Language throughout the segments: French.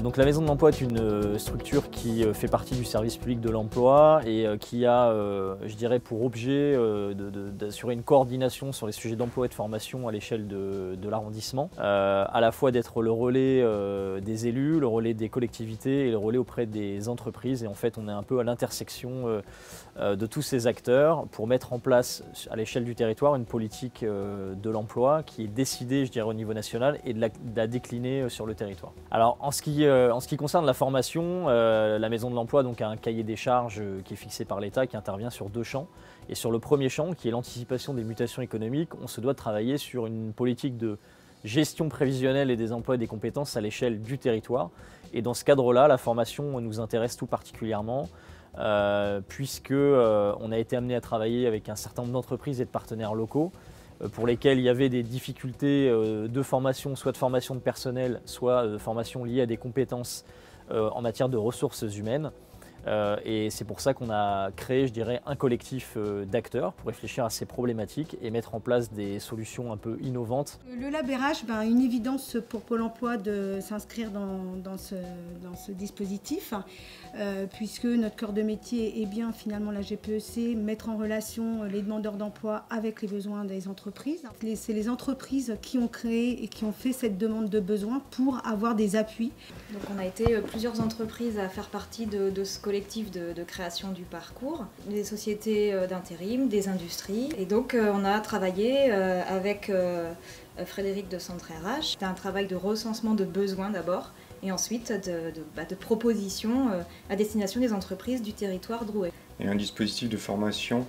Donc la Maison de l'Emploi est une structure qui fait partie du service public de l'emploi et qui a, je dirais, pour objet d'assurer une coordination sur les sujets d'emploi et de formation à l'échelle de l'arrondissement, à la fois d'être le relais des élus, le relais des collectivités et le relais auprès des entreprises. Et en fait, on est un peu à l'intersection de tous ces acteurs pour mettre en place à l'échelle du territoire une politique de l'emploi qui est décidée, je dirais, au niveau national et de la décliner sur le territoire. Alors en ce qui concerne la formation, la Maison de l'Emploi donc, a un cahier des charges qui est fixé par l'État qui intervient sur 2 champs. Et sur le premier champ, qui est l'anticipation des mutations économiques, on se doit de travailler sur une politique de gestion prévisionnelle et des emplois et des compétences à l'échelle du territoire. Et dans ce cadre-là, la formation nous intéresse tout particulièrement puisqu'on a été amené à travailler avec un certain nombre d'entreprises et de partenaires locaux pour lesquels il y avait des difficultés de formation, soit de formation de personnel, soit de formation liée à des compétences en matière de ressources humaines. Et c'est pour ça qu'on a créé, je dirais, un collectif d'acteurs pour réfléchir à ces problématiques et mettre en place des solutions un peu innovantes. Le Lab RH, une évidence pour Pôle emploi de s'inscrire dans ce dispositif, puisque notre cœur de métier est bien finalement la GPEC, mettre en relation les demandeurs d'emploi avec les besoins des entreprises. C'est les entreprises qui ont créé et qui ont fait cette demande de besoin pour avoir des appuis. Donc on a été plusieurs entreprises à faire partie de ce collectif de création du parcours, des sociétés d'intérim, des industries. Et donc on a travaillé avec Frédéric de Centre RH. C'était un travail de recensement de besoins d'abord et ensuite de propositions à destination des entreprises du territoire drouais. Et un dispositif de formation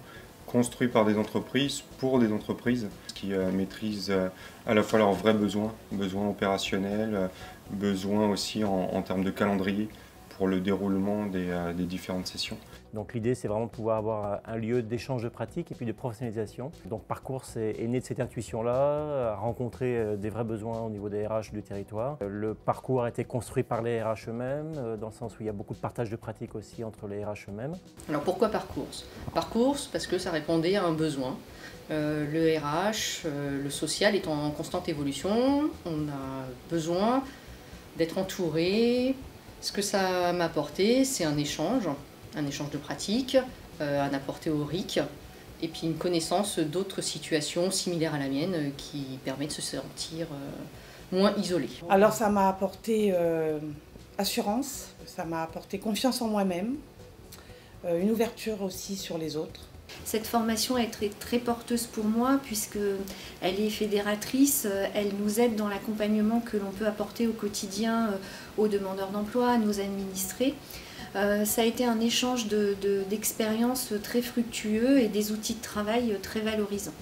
construit par des entreprises pour des entreprises qui maîtrisent à la fois leurs vrais besoins opérationnels, besoins aussi en termes de calendrier pour le déroulement des différentes sessions. Donc l'idée c'est vraiment de pouvoir avoir un lieu d'échange de pratiques et puis de professionnalisation. Donc Parcours est né de cette intuition-là, à rencontrer des vrais besoins au niveau des RH du territoire. Le parcours a été construit par les RH eux-mêmes, dans le sens où il y a beaucoup de partage de pratiques aussi entre les RH eux-mêmes. Alors pourquoi Parcours? Parcours parce que ça répondait à un besoin. Le RH, le social est en constante évolution, on a besoin d'être entouré. Ce que ça m'a apporté, c'est un échange de pratiques, un apporté au RIC, et puis une connaissance d'autres situations similaires à la mienne qui permet de se sentir moins isolé. Alors ça m'a apporté assurance, ça m'a apporté confiance en moi-même, une ouverture aussi sur les autres. Cette formation est très porteuse pour moi puisqu'elle est fédératrice, elle nous aide dans l'accompagnement que l'on peut apporter au quotidien aux demandeurs d'emploi, à nos administrés. Ça a été un échange d'expériences très fructueux et des outils de travail très valorisants.